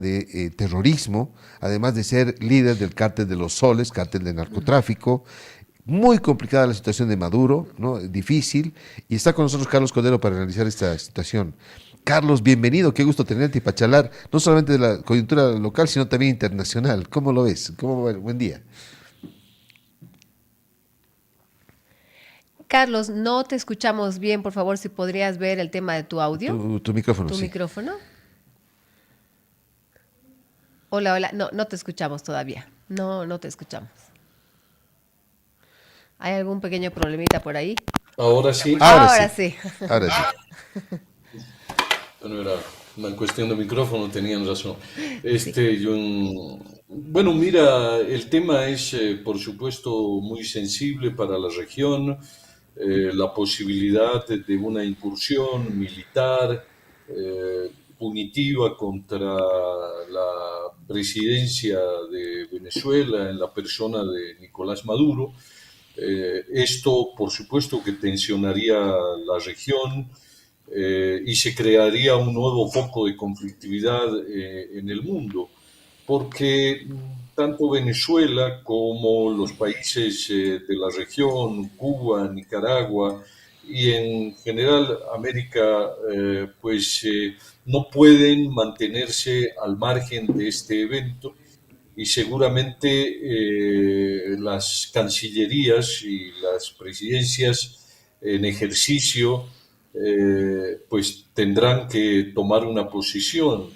de terrorismo, además de ser líder del cártel de los soles, cártel de narcotráfico. Muy complicada la situación de Maduro, ¿no? Difícil. Y está con nosotros Carlos Codero para analizar esta situación. Carlos, bienvenido, qué gusto tenerte y para charlar no solamente de la coyuntura local, sino también internacional. ¿Cómo lo ves? ¿Cómo va? Buen día. Carlos, no te escuchamos bien. Por favor, si podrías ver el tema de tu audio, Tu micrófono, tu sí. micrófono. Hola, hola. No, no te escuchamos todavía. No, no te escuchamos. ¿Hay algún pequeño problemita por ahí? Ahora sí. Ahora Ahora sí, sí. ahora sí. Bueno, era una cuestión de micrófono, tenían razón. Sí. Bueno, mira, el tema es, por supuesto, muy sensible para la región. La posibilidad de una incursión militar punitiva contra la presidencia de Venezuela en la persona de Nicolás Maduro. Esto, por supuesto, que tensionaría la región y se crearía un nuevo foco de conflictividad en el mundo, porque tanto Venezuela como los países de la región, Cuba, Nicaragua y en general América, no pueden mantenerse al margen de este evento y seguramente las cancillerías y las presidencias en ejercicio pues tendrán que tomar una posición.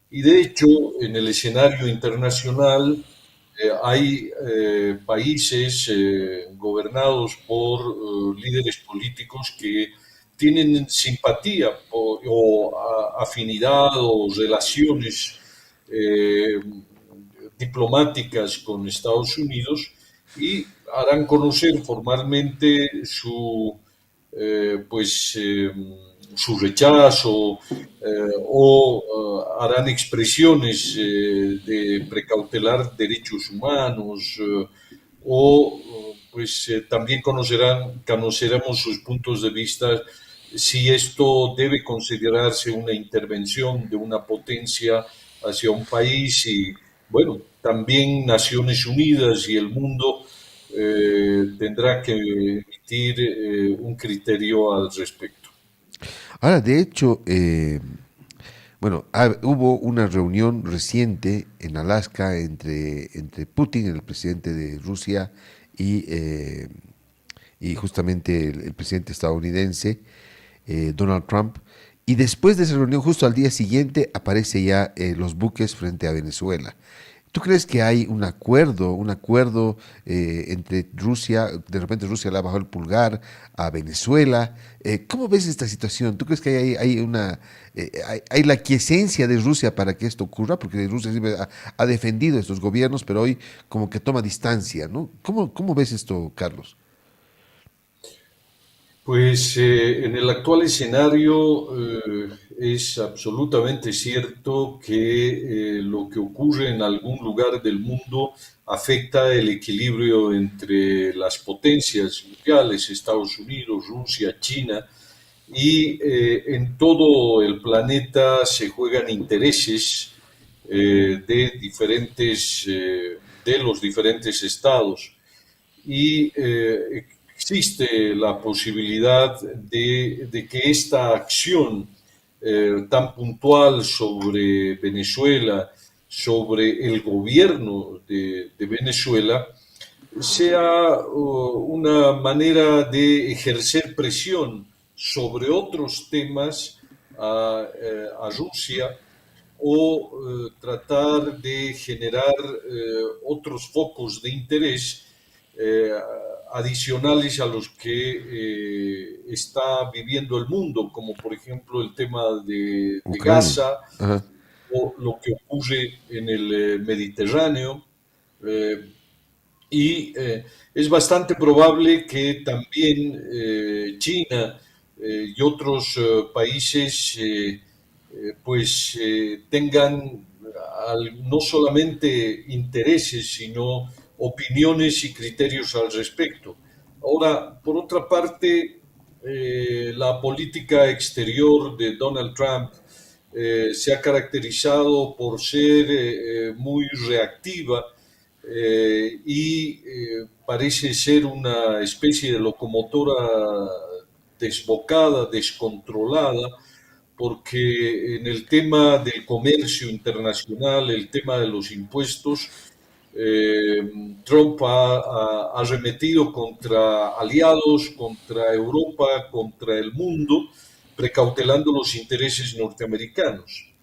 Y de hecho, en el escenario internacional hay países gobernados por líderes políticos que tienen simpatía afinidad o relaciones eh, diplomáticas con Estados Unidos y harán conocer formalmente eh, pues, eh, su rechazo harán expresiones de precautelar derechos humanos también conoceremos sus puntos de vista si esto debe considerarse una intervención de una potencia hacia un país y, bueno, también Naciones Unidas y el mundo tendrá que emitir un criterio al respecto. Ahora, de hecho, bueno, hubo una reunión reciente en Alaska entre Putin, el presidente de Rusia, y, eh, y justamente el presidente estadounidense, Donald Trump. Y después de esa reunión, justo al día siguiente, aparece ya los buques frente a Venezuela. ¿Tú crees que hay un acuerdo entre Rusia, de repente Rusia le ha bajado el pulgar a Venezuela? ¿Cómo ves esta situación? ¿Tú crees que hay la quiesencia de Rusia para que esto ocurra? Porque Rusia siempre ha defendido estos gobiernos, pero hoy como que toma distancia, ¿no? ¿Cómo ves esto, Carlos? Pues en el actual escenario es absolutamente cierto que lo que ocurre en algún lugar del mundo afecta el equilibrio entre las potencias mundiales, Estados Unidos, Rusia, China, y en todo el planeta se juegan intereses de los diferentes estados y existe la posibilidad de que esta acción tan puntual sobre Venezuela, sobre el gobierno de Venezuela, sea una manera de ejercer presión sobre otros temas a Rusia o tratar de generar otros focos de interés eh, adicionales a los que está viviendo el mundo, como por ejemplo el tema de Ucrania. Gaza Ajá. o lo que ocurre en el Mediterráneo. Eh, y es bastante probable que también China y otros países tengan no solamente intereses, sino opiniones y criterios al respecto. Ahora, por otra parte, la política exterior de Donald Trump se ha caracterizado por ser muy reactiva parece ser una especie de locomotora desbocada, descontrolada, porque en el tema del comercio internacional, el tema de los impuestos, eh, Trump ha arremetido contra aliados, contra Europa, contra el mundo, precautelando los intereses norteamericanos.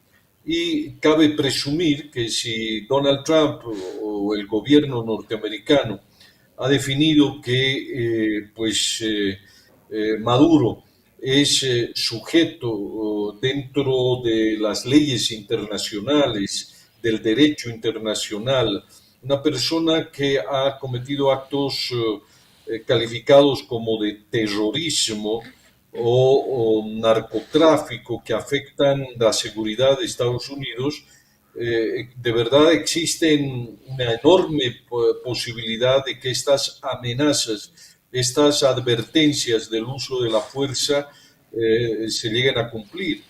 Y cabe presumir que si Donald Trump o el gobierno norteamericano ha definido que Maduro es sujeto dentro de las leyes internacionales, del derecho internacional, una persona que ha cometido actos calificados como de terrorismo o narcotráfico que afectan la seguridad de Estados Unidos, de verdad existen una enorme posibilidad de que estas amenazas, estas advertencias del uso de la fuerza se lleguen a cumplir.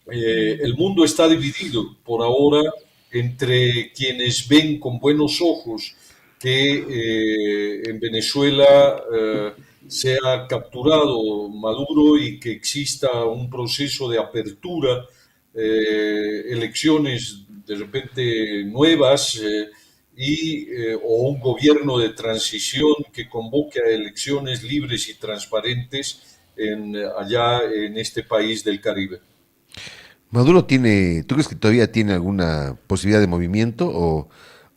El mundo está dividido por ahora entre quienes ven con buenos ojos que en Venezuela sea capturado Maduro y que exista un proceso de apertura, elecciones de repente nuevas o un gobierno de transición que convoque a elecciones libres y transparentes allá en este país del Caribe. Maduro tiene, ¿tú crees que todavía tiene alguna posibilidad de movimiento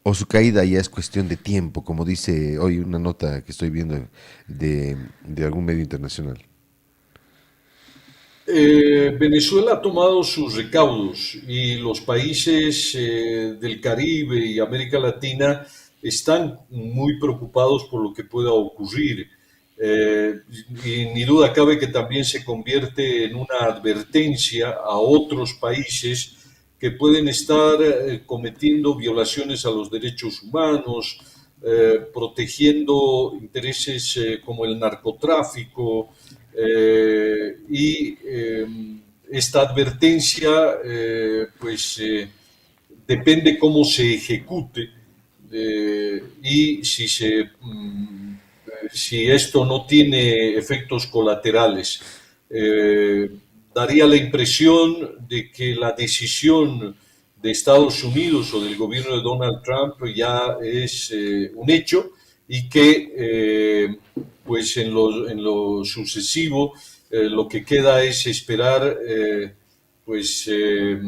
o su caída ya es cuestión de tiempo, como dice hoy una nota que estoy viendo de algún medio internacional? Venezuela ha tomado sus recaudos y los países del Caribe y América Latina están muy preocupados por lo que pueda ocurrir. Y ni duda cabe que también se convierte en una advertencia a otros países que pueden estar cometiendo violaciones a los derechos humanos, protegiendo intereses como el narcotráfico, esta advertencia depende cómo se ejecute y si esto no tiene efectos colaterales. Eh, Daría la impresión de que la decisión de Estados Unidos o del gobierno de Donald Trump ya es un hecho y que en lo sucesivo lo que queda es esperar pues eh,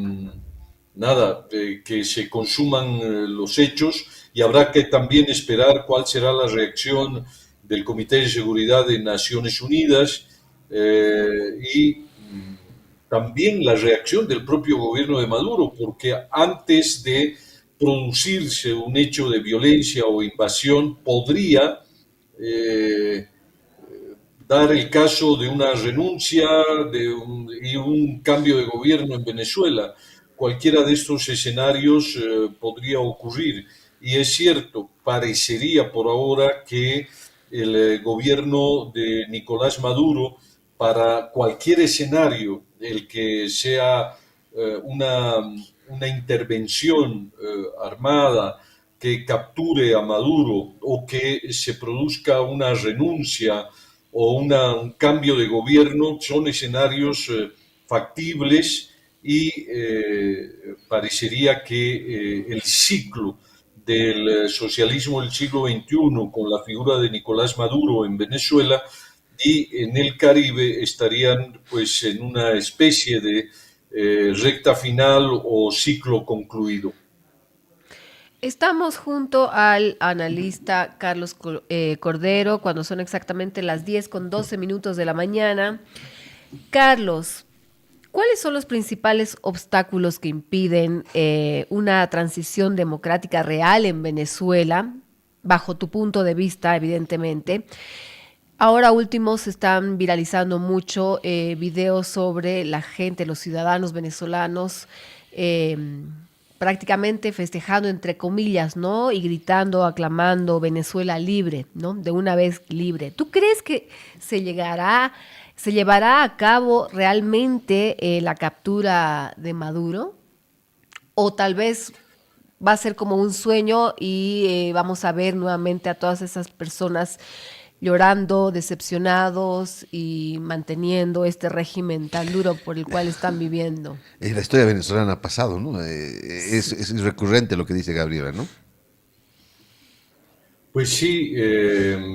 que se consuman los hechos y habrá que también esperar cuál será la reacción del Comité de Seguridad de Naciones Unidas también la reacción del propio gobierno de Maduro, porque antes de producirse un hecho de violencia o invasión podría eh, dar el caso de una renuncia y un cambio de gobierno en Venezuela. Cualquiera de estos escenarios podría ocurrir. Y es cierto, parecería por ahora que el gobierno de Nicolás Maduro, para cualquier escenario, el que sea una intervención armada que capture a Maduro o que se produzca una renuncia o un cambio de gobierno, son escenarios factibles y parecería que el ciclo del socialismo del siglo XXI con la figura de Nicolás Maduro en Venezuela y en el Caribe estarían pues en una especie de recta final o ciclo concluido. Estamos junto al analista Carlos Cordero cuando son exactamente las 10:12 de la mañana. Carlos, ¿cuáles son los principales obstáculos que impiden una transición democrática real en Venezuela, bajo tu punto de vista, evidentemente? Ahora último se están viralizando mucho videos sobre la gente, los ciudadanos venezolanos, eh, prácticamente festejando entre comillas, ¿no? Y gritando, aclamando Venezuela libre, ¿no? De una vez libre. ¿Tú crees que se llevará a cabo realmente la captura de Maduro? ¿O tal vez va a ser como un sueño y vamos a ver nuevamente a todas esas personas llorando, decepcionados y manteniendo este régimen tan duro por el cual están viviendo? La historia venezolana ha pasado, ¿no? Es recurrente lo que dice Gabriela, ¿no? Pues sí,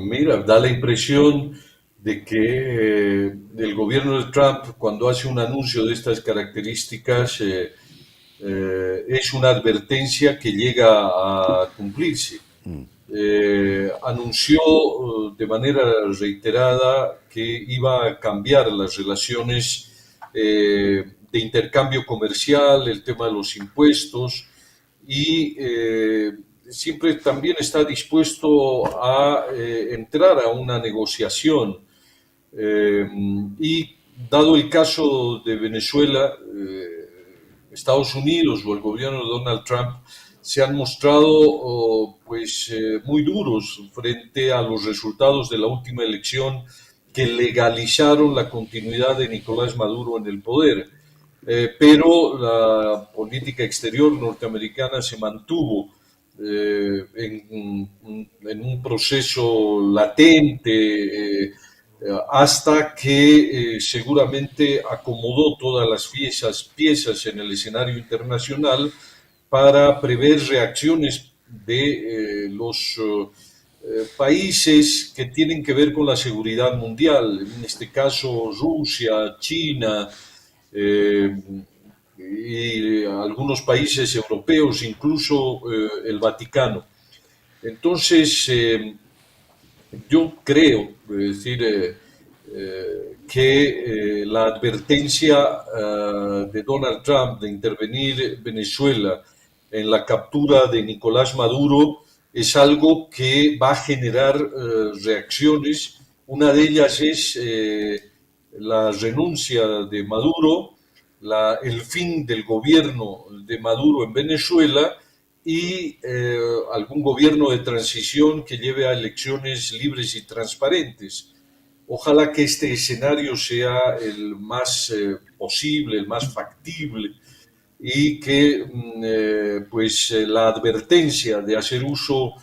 mira, da la impresión de que el gobierno de Trump, cuando hace un anuncio de estas características, es una advertencia que llega a cumplirse. Anunció de manera reiterada que iba a cambiar las relaciones de intercambio comercial, el tema de los impuestos y siempre también está dispuesto a entrar a una negociación. Eh, y dado el caso de Venezuela, Estados Unidos o el gobierno de Donald Trump se han mostrado muy duros frente a los resultados de la última elección que legalizaron la continuidad de Nicolás Maduro en el poder. Pero la política exterior norteamericana se mantuvo en un proceso latente hasta que seguramente acomodó todas las piezas en el escenario internacional para prever reacciones de los países que tienen que ver con la seguridad mundial, en este caso Rusia, China, eh, y algunos países europeos, incluso el Vaticano. Entonces, yo creo, es decir, que la advertencia de Donald Trump de intervenir Venezuela en la captura de Nicolás Maduro es algo que va a generar reacciones. Una de ellas es la renuncia de Maduro, el fin del gobierno de Maduro en Venezuela y algún gobierno de transición que lleve a elecciones libres y transparentes. Ojalá que este escenario sea el más posible, el más factible y que la advertencia de hacer uso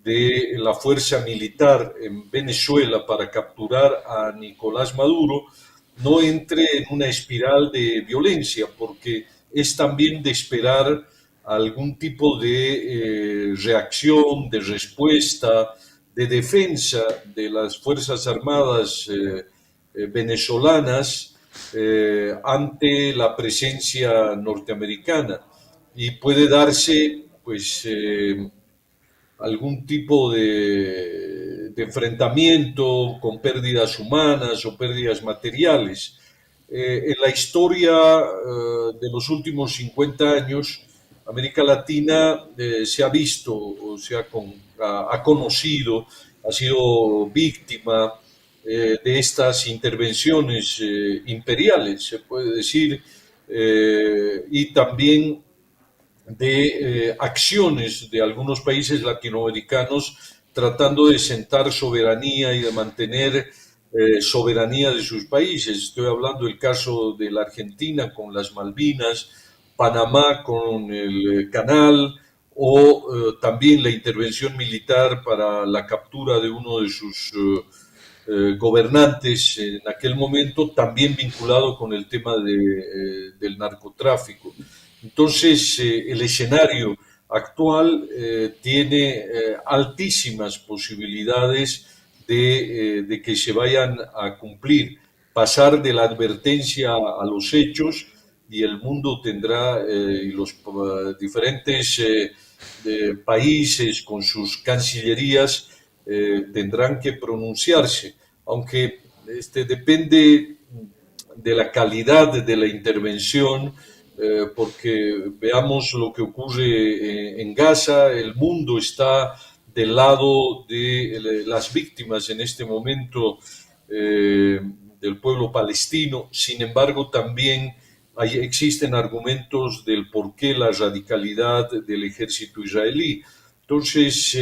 de la fuerza militar en Venezuela para capturar a Nicolás Maduro no entre en una espiral de violencia, porque es también de esperar algún tipo de reacción, de respuesta, de defensa de las Fuerzas Armadas venezolanas ante la presencia norteamericana. Y puede darse, algún tipo de enfrentamiento con pérdidas humanas o pérdidas materiales. En la historia de los últimos 50 años, América Latina se ha visto, ha conocido, ha sido víctima de estas intervenciones imperiales, se puede decir, y también de acciones de algunos países latinoamericanos tratando de sentar soberanía y de mantener soberanía de sus países. Estoy hablando del caso de la Argentina con las Malvinas, Panamá con el canal o también la intervención militar para la captura de uno de sus gobernantes en aquel momento, también vinculado con el tema del narcotráfico. Entonces, el escenario actual tiene altísimas posibilidades de que se vayan a cumplir, pasar de la advertencia a los hechos y el mundo tendrá, y los diferentes países con sus cancillerías tendrán que pronunciarse, aunque depende de la calidad de la intervención, porque veamos lo que ocurre en Gaza, el mundo está del lado de las víctimas en este momento del pueblo palestino, sin embargo también existen argumentos del por qué la radicalidad del ejército israelí. Entonces,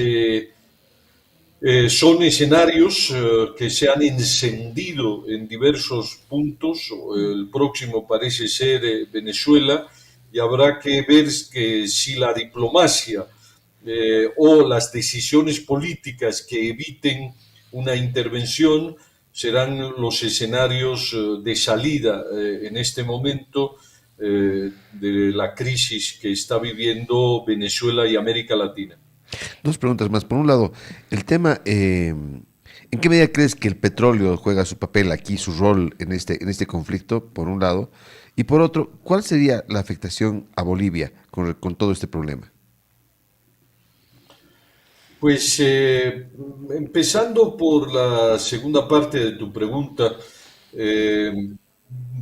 son escenarios que se han encendido en diversos puntos. El próximo parece ser Venezuela, y habrá que ver que si la diplomacia o las decisiones políticas que eviten una intervención serán los escenarios de salida en este momento de la crisis que está viviendo Venezuela y América Latina. Dos preguntas más. Por un lado, el tema, ¿en qué medida crees que el petróleo juega su papel aquí, su rol en este conflicto, por un lado? Y por otro, ¿cuál sería la afectación a Bolivia con todo este problema? Pues empezando por la segunda parte de tu pregunta, eh,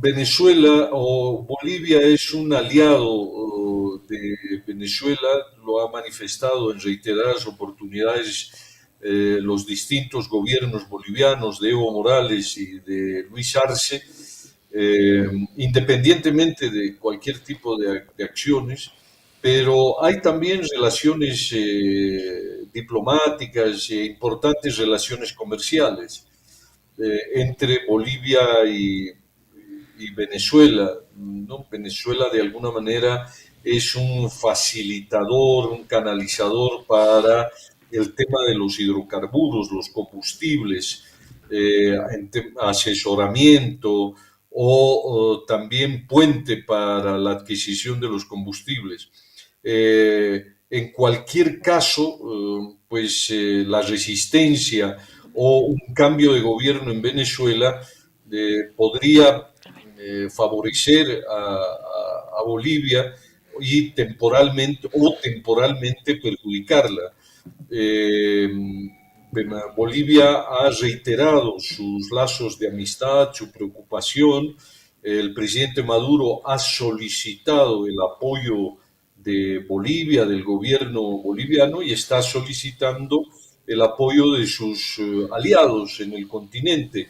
Venezuela o Bolivia es un aliado de Venezuela, lo ha manifestado en reiteradas oportunidades los distintos gobiernos bolivianos de Evo Morales y de Luis Arce, independientemente de cualquier tipo de acciones, pero hay también relaciones diplomáticas e importantes relaciones comerciales entre Bolivia y Venezuela, ¿no? Venezuela de alguna manera es un facilitador, un canalizador para el tema de los hidrocarburos, los combustibles, asesoramiento o también puente para la adquisición de los combustibles. En cualquier caso, pues la resistencia o un cambio de gobierno en Venezuela podría favorecer a Bolivia y temporalmente perjudicarla. Eh, Bolivia ha reiterado sus lazos de amistad, su preocupación. El presidente Maduro ha solicitado el apoyo de Bolivia, del gobierno boliviano, y está solicitando el apoyo de sus aliados en el continente.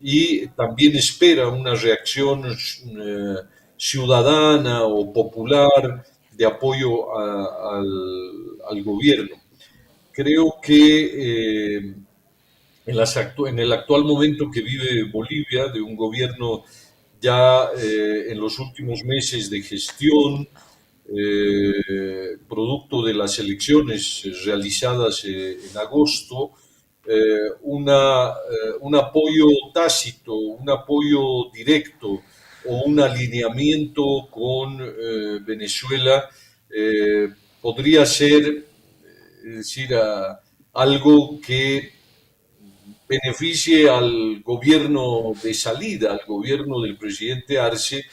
Y también espera una reacción ciudadana o popular de apoyo al gobierno. Creo que en el actual momento que vive Bolivia, de un gobierno ya en los últimos meses de gestión, producto de las elecciones realizadas en agosto, un apoyo tácito, un apoyo directo o un alineamiento con Venezuela podría ser, es decir, algo que beneficie al gobierno de salida, al gobierno del presidente Arce,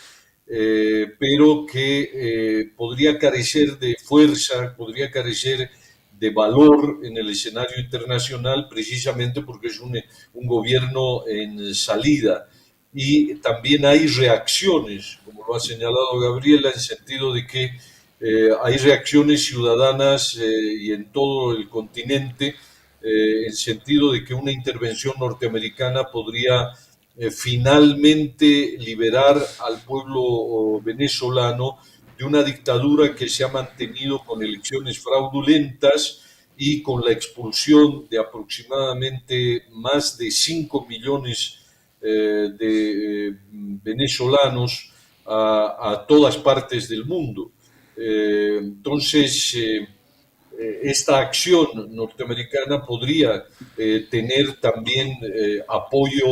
pero que podría carecer de fuerza, podría carecer de valor en el escenario internacional, precisamente porque es un gobierno en salida. Y también hay reacciones, como lo ha señalado Gabriela, en sentido de que hay reacciones ciudadanas y en todo el continente, en sentido de que una intervención norteamericana podría finalmente liberar al pueblo venezolano de una dictadura que se ha mantenido con elecciones fraudulentas y con la expulsión de aproximadamente más de 5 millones de venezolanos a todas partes del mundo. Entonces, esta acción norteamericana podría tener también apoyo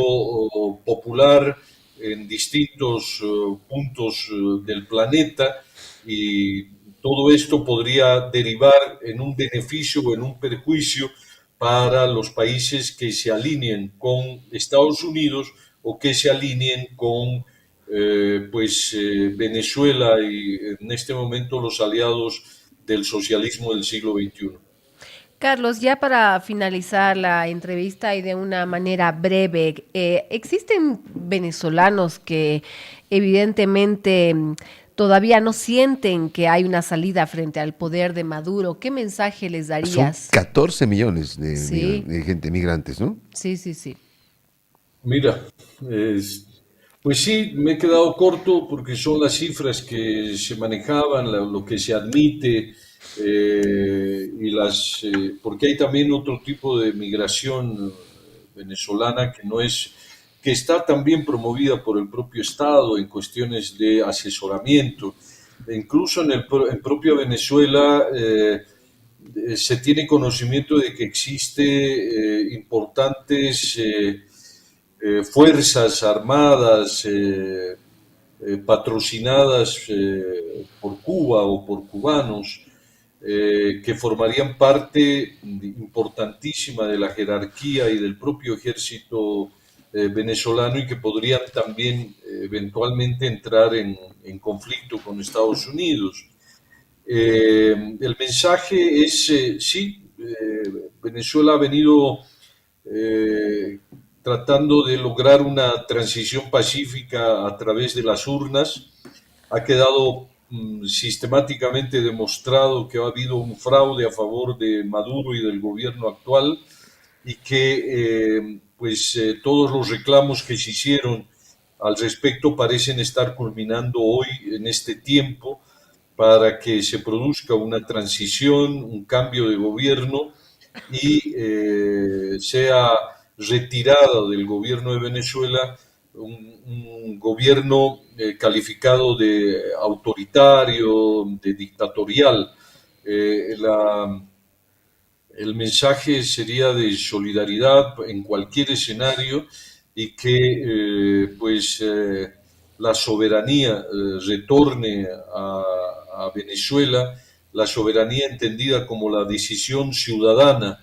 popular en distintos puntos del planeta, y todo esto podría derivar en un beneficio o en un perjuicio para los países que se alineen con Estados Unidos o que se alineen con Venezuela y en este momento los aliados del socialismo del siglo XXI. Carlos, ya para finalizar la entrevista y de una manera breve, ¿existen venezolanos que evidentemente todavía no sienten que hay una salida frente al poder de Maduro? ¿Qué mensaje les Son darías? 14 millones Sí, de gente migrantes, ¿no? sí, sí, sí. Mira, es Pues sí, me he quedado corto porque son las cifras que se manejaban, lo que se admite, porque hay también otro tipo de migración venezolana que no es, que está también promovida por el propio Estado en cuestiones de asesoramiento. E incluso en propia Venezuela se tiene conocimiento de que existe importantes fuerzas armadas patrocinadas por Cuba o por cubanos que formarían parte importantísima de la jerarquía y del propio ejército venezolano y que podrían también eventualmente entrar en conflicto con Estados Unidos. El mensaje es, sí, Venezuela ha venido eh, tratando de lograr una transición pacífica a través de las urnas. Ha quedado sistemáticamente demostrado que ha habido un fraude a favor de Maduro y del gobierno actual y que todos los reclamos que se hicieron al respecto parecen estar culminando hoy en este tiempo para que se produzca una transición, un cambio de gobierno y sea retirada del gobierno de Venezuela un gobierno calificado de autoritario, de dictatorial. Eh, la, el mensaje sería de solidaridad en cualquier escenario y que la soberanía retorne a Venezuela, la soberanía entendida como la decisión ciudadana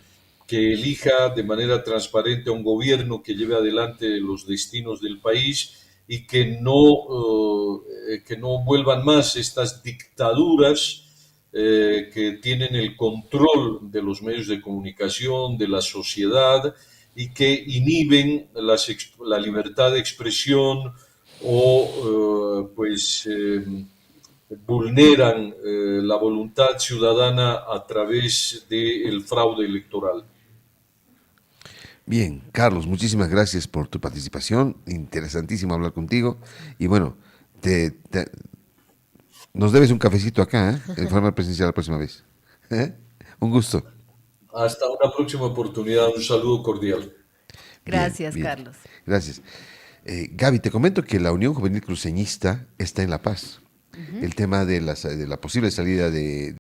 que elija de manera transparente a un gobierno que lleve adelante los destinos del país y que no vuelvan más estas dictaduras que tienen el control de los medios de comunicación, de la sociedad y que inhiben la libertad de expresión o vulneran la voluntad ciudadana a través del fraude electoral. Bien, Carlos, muchísimas gracias por tu participación. Interesantísimo hablar contigo. Y bueno, te, te- nos debes un cafecito acá, ¿eh? En forma presencial la próxima vez. ¿Eh? Un gusto. Hasta una próxima oportunidad. Un saludo cordial. Bien, Gracias, bien. Carlos. Gracias. Gaby, te comento que la Unión Juvenil Cruceñista está en La Paz. El tema de la posible salida de